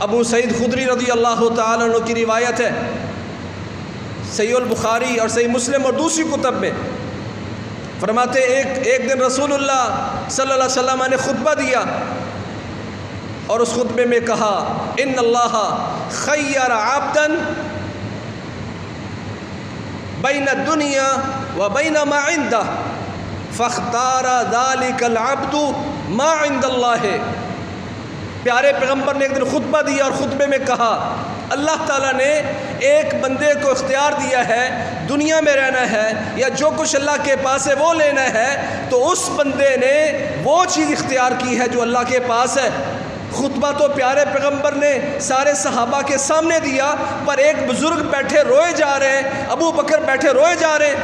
ابو سعید خدری رضی اللہ تعالیٰ عنہ کی روایت ہے، صحیح البخاری اور صحیح مسلم اور دوسری کتب میں، فرماتے ایک دن رسول اللہ صلی اللہ علیہ وسلم نے خطبہ دیا اور اس خطبے میں کہا ان اللہ خیر عبدا بین الدنیا و بین ما عنده فاختار ذلك العبد ما عند اللہ۔ پیارے پیغمبر نے ایک دن خطبہ دیا اور خطبے میں کہا اللہ تعالیٰ نے ایک بندے کو اختیار دیا ہے دنیا میں رہنا ہے یا جو کچھ اللہ کے پاس ہے وہ لینا ہے، تو اس بندے نے وہ چیز اختیار کی ہے جو اللہ کے پاس ہے۔ خطبہ تو پیارے پیغمبر نے سارے صحابہ کے سامنے دیا، پر ایک بزرگ بیٹھے روئے جا رہے ہیں، ابو بکر بیٹھے روئے جا رہے ہیں،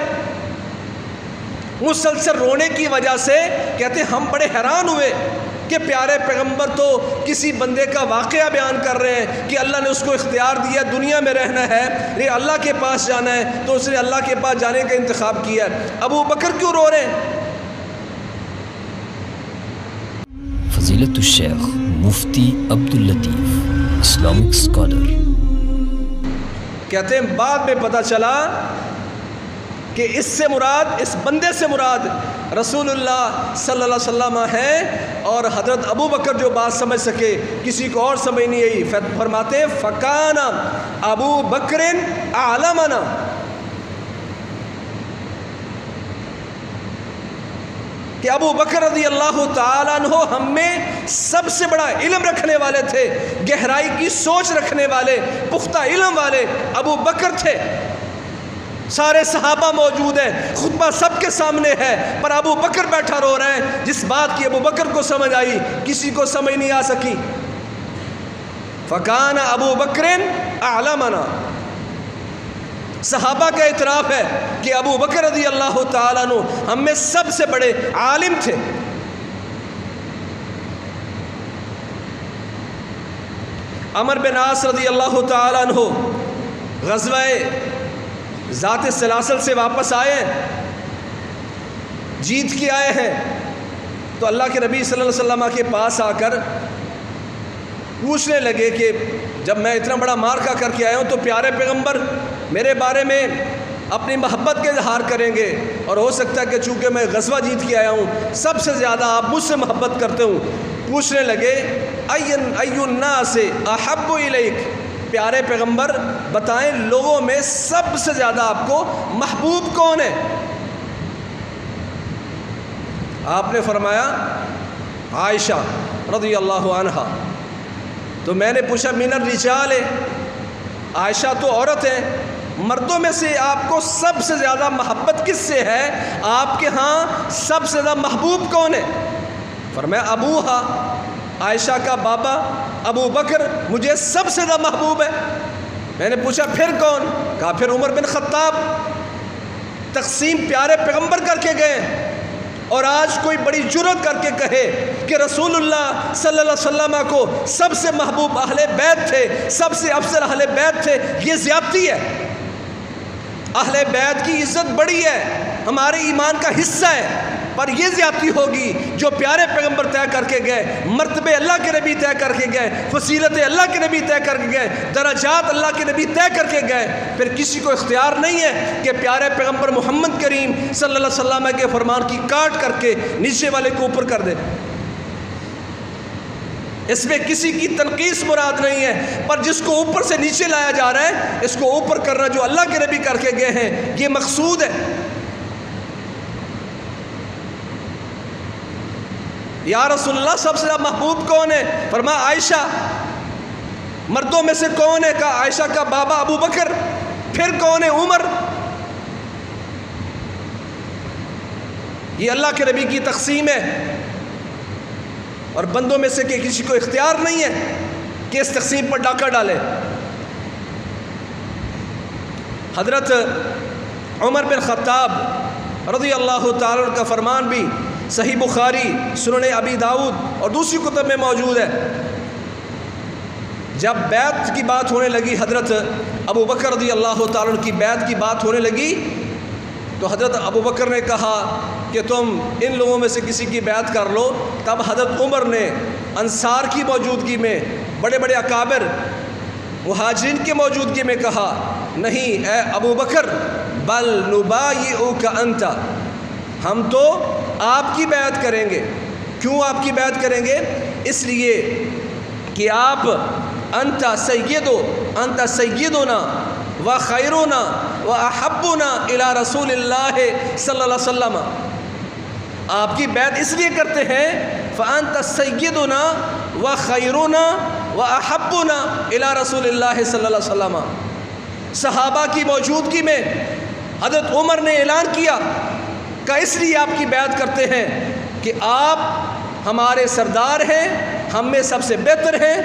مسلسل رونے کی وجہ سے کہتے ہیں ہم بڑے حیران ہوئے کہ پیارے پیغمبر تو کسی بندے کا واقعہ بیان کر رہے ہیں کہ اللہ نے اس کو اختیار دیا دنیا میں رہنا ہے، یہ اللہ کے پاس جانا ہے، تو اس نے اللہ کے پاس جانے کا انتخاب کیا ہے۔ ابو بکر کیوں رو رہے ہیں؟ فضیلت الشیخ مفتی عبداللطیف اسلامک اسکالر کہتے ہیں بعد میں پتہ چلا کہ اس سے مراد، اس بندے سے مراد رسول اللہ صلی اللہ علیہ وسلم ہے، اور حضرت ابو بکر جو بات سمجھ سکے کسی کو اور سمجھ نہیں آئی، فرماتے ہیں فکان ابو بکر اعلمنا، کہ ابو بکر رضی اللہ تعالیٰ عنہ ہم میں سب سے بڑا علم رکھنے والے تھے، گہرائی کی سوچ رکھنے والے، پختہ علم والے ابو بکر تھے۔ سارے صحابہ موجود ہیں، خطبہ سب کے سامنے ہے، پر ابو بکر بیٹھا رو رہے ہیں، جس بات کی ابو بکر کو سمجھ آئی کسی کو سمجھ نہیں آ سکی۔ فکان ابو بکر اعلمنا، صحابہ کا اعتراف ہے کہ ابو بکر رضی اللہ تعالیٰ عنہ ہم میں سب سے بڑے عالم تھے۔ عمر بن عاص رضی اللہ تعالیٰ عنہ غزوہ ذات سلاسل سے واپس آئے ہیں، جیت کے آئے ہیں، تو اللہ کے نبی صلی اللہ علیہ وسلم کے پاس آ کر پوچھنے لگے کہ جب میں اتنا بڑا مارکا کر کے آیا ہوں تو پیارے پیغمبر میرے بارے میں اپنی محبت کے اظہار کریں گے، اور ہو سکتا ہے کہ چونکہ میں غزوہ جیت کے آیا ہوں سب سے زیادہ آپ مجھ سے محبت کرتے ہوں۔ پوچھنے لگے ای الناس احب الیک، پیارے پیغمبر بتائیں لوگوں میں سب سے زیادہ آپ کو محبوب کون ہے؟ آپ نے فرمایا عائشہ رضی اللہ عنہا۔ تو میں نے پوچھا من الرجال، عائشہ تو عورت ہے، مردوں میں سے آپ کو سب سے زیادہ محبت کس سے ہے؟ آپ کے ہاں سب سے زیادہ محبوب کون ہے؟ فرمایا ابوہا، عائشہ کا بابا ابو بکر مجھے سب سے زیادہ محبوب ہے۔ میں نے پوچھا پھر کون؟ کہا پھر عمر بن خطاب۔ تقسیم پیارے پیغمبر کر کے گئے، اور آج کوئی بڑی جرأت کر کے کہے کہ رسول اللہ صلی اللہ علیہ وسلم کو سب سے محبوب اہل بیت تھے، سب سے افضل اہل بیت تھے، یہ زیادتی ہے۔ اہل بیت کی عزت بڑی ہے، ہمارے ایمان کا حصہ ہے، پر یہ زیادتی ہوگی جو پیارے پیغمبر طے کر کے گئے، مرتبے اللہ کے نبی طے کر کے گئے، فضیلت اللہ کے نبی طے کر کے گئے، درجات اللہ کے نبی طے کر کے گئے، پھر کسی کو اختیار نہیں ہے کہ پیارے پیغمبر محمد کریم صلی اللہ علیہ وسلم کے فرمان کی کاٹ کر کے نیچے والے کو اوپر کر دے۔ اس میں کسی کی تنقیص مراد نہیں ہے، پر جس کو اوپر سے نیچے لایا جا رہا ہے اس کو اوپر کرنا جو اللہ کے نبی کر کے گئے ہیں یہ مقصود ہے۔ یا رسول اللہ سب سے زیادہ محبوب کون ہے؟ فرمایا عائشہ۔ مردوں میں سے کون ہے؟ کہا عائشہ کا بابا ابو بکر۔ پھر کون ہے؟ عمر۔ یہ اللہ کے نبی کی تقسیم ہے، اور بندوں میں سے کہ کسی کو اختیار نہیں ہے کہ اس تقسیم پر ڈاکہ ڈالے۔ حضرت عمر بن خطاب رضی اللہ تعالیٰ عنہ کا فرمان بھی صحیح بخاری، سنن ابی داؤد اور دوسری کتب میں موجود ہے۔ جب بیعت کی بات ہونے لگی، حضرت ابو بکر رضی اللہ تعالیٰ عنہ کی بیعت کی بات ہونے لگی، تو حضرت ابو بکر نے کہا کہ تم ان لوگوں میں سے کسی کی بیعت کر لو۔ تب حضرت عمر نے انصار کی موجودگی میں، بڑے بڑے اکابر مہاجرین کی موجودگی میں کہا نہیں اے ابو بکر بل نبایعک انت، ہم تو آپ کی بیعت کریں گے۔ کیوں آپ کی بیعت کریں گے؟ اس لیے کہ آپ انت سیدنا و خیرنا و احبنا الی رسول اللہ صلی اللہ علیہ وسلم، آپ کی بیعت اس لیے کرتے ہیں فانت سیدنا و خیرنا و احبنا الی رسول اللہ صلی اللہ علیہ وسلم۔ صحابہ کی موجودگی میں حضرت عمر نے اعلان کیا کہ اس لیے آپ کی بیعت کرتے ہیں کہ آپ ہمارے سردار ہیں، ہم میں سب سے بہتر ہیں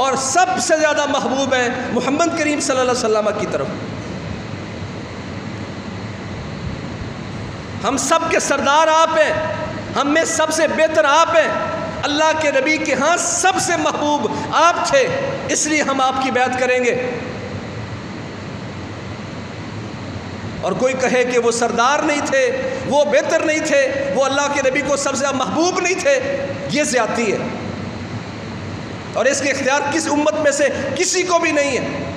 اور سب سے زیادہ محبوب ہیں محمد کریم صلی اللہ علیہ وسلم کی طرف۔ ہم سب کے سردار آپ ہیں، ہم میں سب سے بہتر آپ ہیں، اللہ کے نبی کے ہاں سب سے محبوب آپ تھے، اس لیے ہم آپ کی بیعت کریں گے۔ اور کوئی کہے کہ وہ سردار نہیں تھے، وہ بہتر نہیں تھے، وہ اللہ کے نبی کو سب سے زیادہ محبوب نہیں تھے، یہ زیادتی ہے، اور اس کے اختیار کس امت میں سے کسی کو بھی نہیں ہے۔